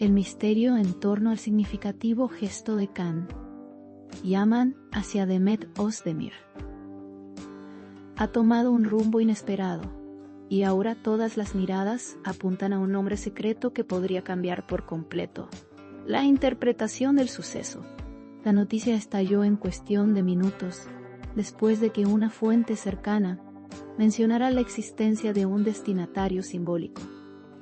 El misterio en torno al significativo gesto de Can. Llaman hacia Demet Özdemir. Ha tomado un rumbo inesperado, y ahora todas las miradas apuntan a un nombre secreto que podría cambiar por completo la interpretación del suceso. La noticia estalló en cuestión de minutos, después de que una fuente cercana mencionara la existencia de un destinatario simbólico.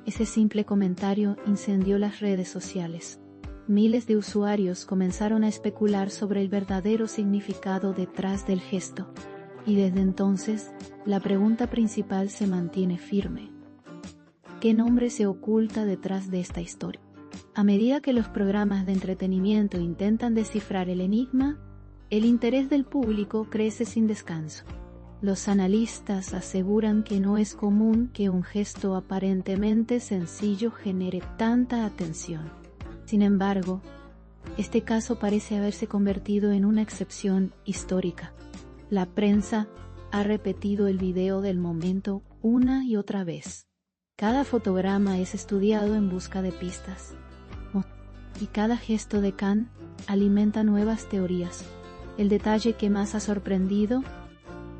Ese simple comentario incendió las redes sociales. Miles de usuarios comenzaron a especular sobre el verdadero significado detrás del gesto, y desde entonces, la pregunta principal se mantiene firme. ¿Qué nombre se oculta detrás de esta historia? A medida que los programas de entretenimiento intentan descifrar el enigma, el interés del público crece sin descanso. Los analistas aseguran que no es común que un gesto aparentemente sencillo genere tanta atención. Sin embargo, este caso parece haberse convertido en una excepción histórica. La prensa ha repetido el video del momento una y otra vez. Cada fotograma es estudiado en busca de pistas. Y cada gesto de Can alimenta nuevas teorías. El detalle que más ha sorprendido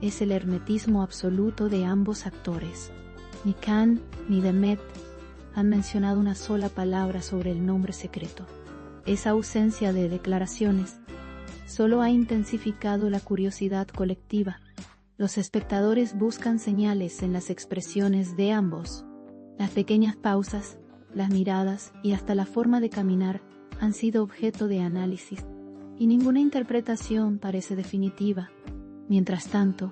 es el hermetismo absoluto de ambos actores. Ni Can ni Demet han mencionado una sola palabra sobre el nombre secreto. Esa ausencia de declaraciones solo ha intensificado la curiosidad colectiva. Los espectadores buscan señales en las expresiones de ambos. Las pequeñas pausas, las miradas y hasta la forma de caminar han sido objeto de análisis, y ninguna interpretación parece definitiva. Mientras tanto,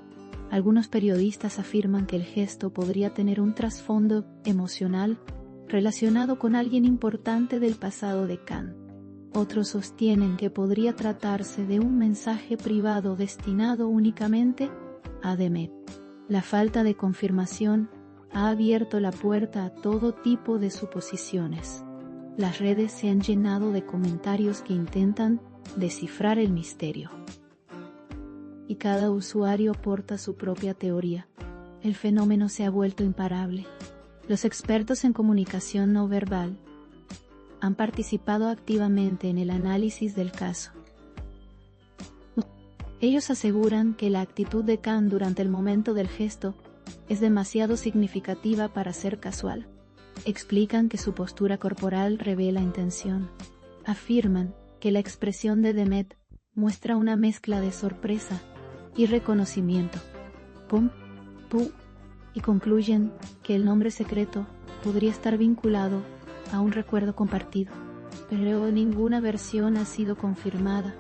algunos periodistas afirman que el gesto podría tener un trasfondo emocional relacionado con alguien importante del pasado de Can. Otros sostienen que podría tratarse de un mensaje privado destinado únicamente a Demet. La falta de confirmación ha abierto la puerta a todo tipo de suposiciones. Las redes se han llenado de comentarios que intentan descifrar el misterio. Y cada usuario aporta su propia teoría. El fenómeno se ha vuelto imparable. Los expertos en comunicación no verbal han participado activamente en el análisis del caso. Ellos aseguran que la actitud de Can durante el momento del gesto es demasiado significativa para ser casual. Explican que su postura corporal revela intención. Afirman que la expresión de Demet muestra una mezcla de sorpresa y reconocimiento. Y concluyen que el nombre secreto podría estar vinculado a un recuerdo compartido, pero ninguna versión ha sido confirmada.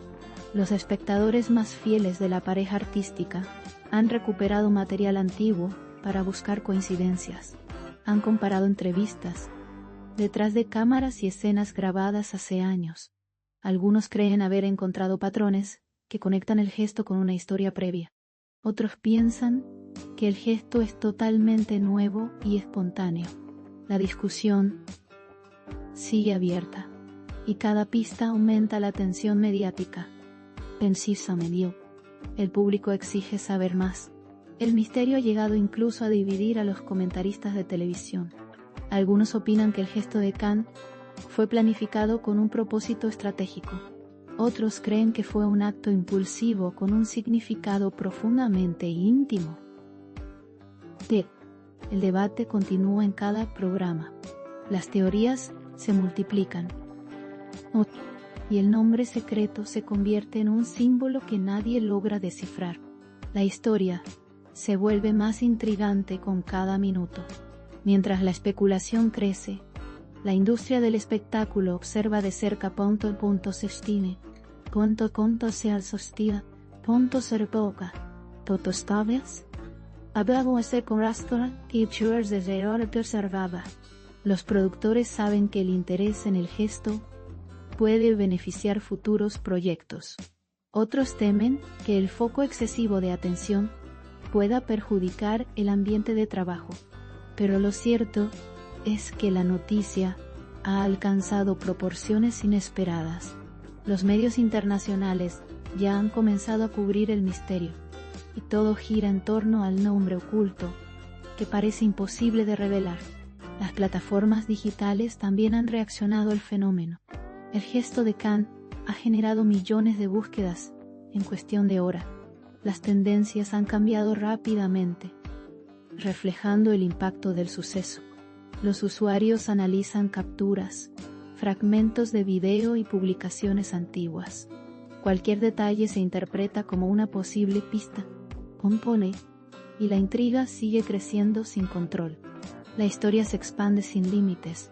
Los espectadores más fieles de la pareja artística han recuperado material antiguo para buscar coincidencias. Han comparado entrevistas detrás de cámaras y escenas grabadas hace años. Algunos creen haber encontrado patrones que conectan el gesto con una historia previa. Otros piensan que el gesto es totalmente nuevo y espontáneo. La discusión sigue abierta, y cada pista aumenta la tensión mediática. Precisamente, el público exige saber más. El misterio ha llegado incluso a dividir a los comentaristas de televisión. Algunos opinan que el gesto de Can fue planificado con un propósito estratégico. Otros creen que fue un acto impulsivo con un significado profundamente íntimo. El debate continúa en cada programa. Las teorías se multiplican. Y el nombre secreto se convierte en un símbolo que nadie logra descifrar. La historia se vuelve más intrigante con cada minuto. Mientras la especulación crece, la industria del espectáculo observa de cerca punto se estime, punto se alsostía, punto se repoca, toto stables. Hablamos con rastro captures desde ahora que observaba. Los productores saben que el interés en el gesto puede beneficiar futuros proyectos. Otros temen que el foco excesivo de atención pueda perjudicar el ambiente de trabajo. Pero lo cierto es que la noticia ha alcanzado proporciones inesperadas. Los medios internacionales ya han comenzado a cubrir el misterio, y todo gira en torno al nombre oculto, que parece imposible de revelar. Las plataformas digitales también han reaccionado al fenómeno. El gesto de Khan ha generado millones de búsquedas en cuestión de hora. Las tendencias han cambiado rápidamente, reflejando el impacto del suceso. Los usuarios analizan capturas, fragmentos de video y publicaciones antiguas. Cualquier detalle se interpreta como una posible pista, compone, y la intriga sigue creciendo sin control. La historia se expande sin límites.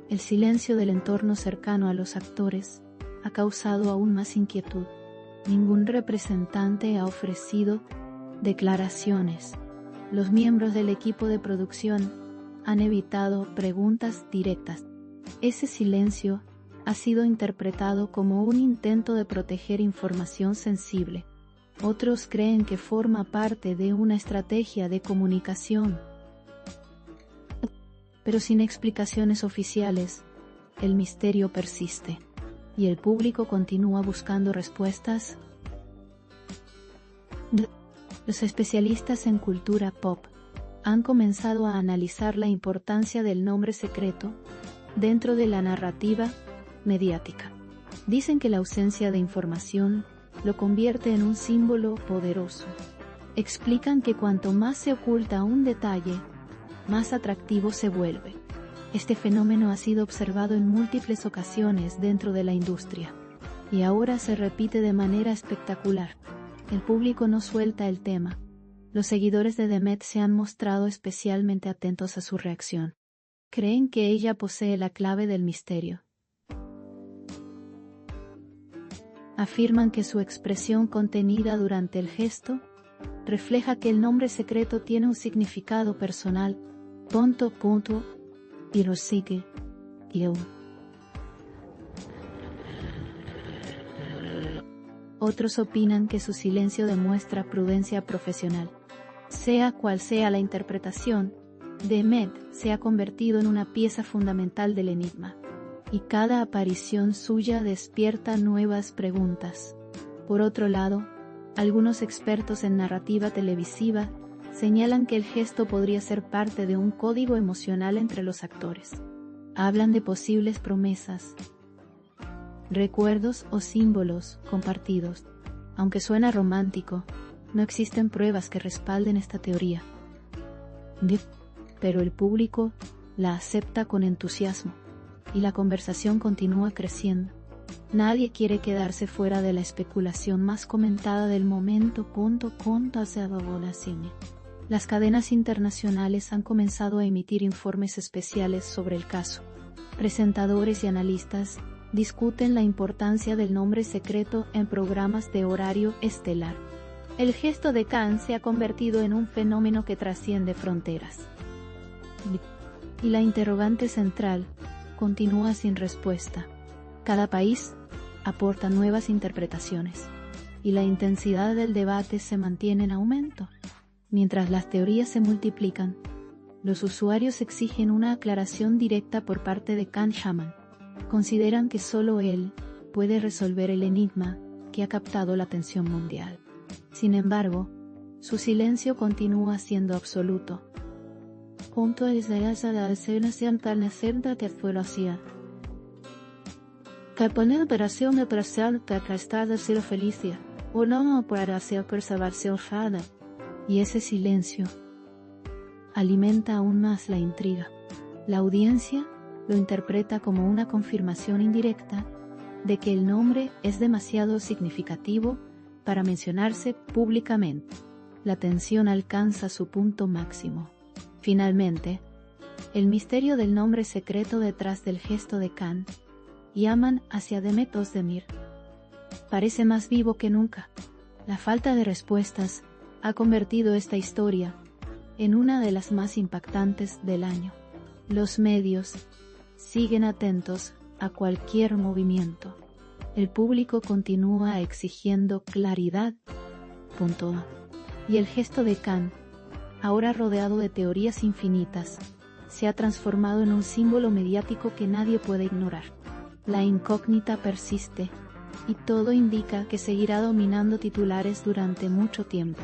El silencio del entorno cercano a los actores ha causado aún más inquietud. Ningún representante ha ofrecido declaraciones. Los miembros del equipo de producción han evitado preguntas directas. Ese silencio ha sido interpretado como un intento de proteger información sensible. Otros creen que forma parte de una estrategia de comunicación. Pero sin explicaciones oficiales, el misterio persiste, y el público continúa buscando respuestas. Los especialistas en cultura pop han comenzado a analizar la importancia del nombre secreto dentro de la narrativa mediática. Dicen que la ausencia de información lo convierte en un símbolo poderoso. Explican que cuanto más se oculta un detalle, más atractivo se vuelve. Este fenómeno ha sido observado en múltiples ocasiones dentro de la industria, y ahora se repite de manera espectacular. El público no suelta el tema. Los seguidores de The Met se han mostrado especialmente atentos a su reacción. Creen que ella posee la clave del misterio. Afirman que su expresión contenida durante el gesto refleja que el nombre secreto tiene un significado personal. Y lo sigue. Otros opinan que su silencio demuestra prudencia profesional. Sea cual sea la interpretación, The Met se ha convertido en una pieza fundamental del enigma, y cada aparición suya despierta nuevas preguntas. Por otro lado, algunos expertos en narrativa televisiva señalan que el gesto podría ser parte de un código emocional entre los actores. Hablan de posibles promesas, recuerdos o símbolos compartidos. Aunque suena romántico, no existen pruebas que respalden esta teoría. Pero el público la acepta con entusiasmo, y la conversación continúa creciendo. Nadie quiere quedarse fuera de la especulación más comentada del momento. Las cadenas internacionales han comenzado a emitir informes especiales sobre el caso. Presentadores y analistas discuten la importancia del nombre secreto en programas de horario estelar. El gesto de Khan se ha convertido en un fenómeno que trasciende fronteras. Y la interrogante central continúa sin respuesta. Cada país aporta nuevas interpretaciones, y la intensidad del debate se mantiene en aumento. Mientras las teorías se multiplican, los usuarios exigen una aclaración directa por parte de Khan Shaman. Consideran que solo él puede resolver el enigma que ha captado la atención mundial. Sin embargo, su silencio continúa siendo absoluto. Capone operación de presión para estar de ser felicia, o no para hacer preservación fada. Y ese silencio alimenta aún más la intriga. La audiencia lo interpreta como una confirmación indirecta de que el nombre es demasiado significativo para mencionarse públicamente. La tensión alcanza su punto máximo. Finalmente, el misterio del nombre secreto detrás del gesto de Khan, Yaman hacia Demet Özdemir, parece más vivo que nunca. La falta de respuestas ha convertido esta historia en una de las más impactantes del año. Los medios siguen atentos a cualquier movimiento. El público continúa exigiendo claridad. Y el gesto de Khan, ahora rodeado de teorías infinitas, se ha transformado en un símbolo mediático que nadie puede ignorar. La incógnita persiste, y todo indica que seguirá dominando titulares durante mucho tiempo.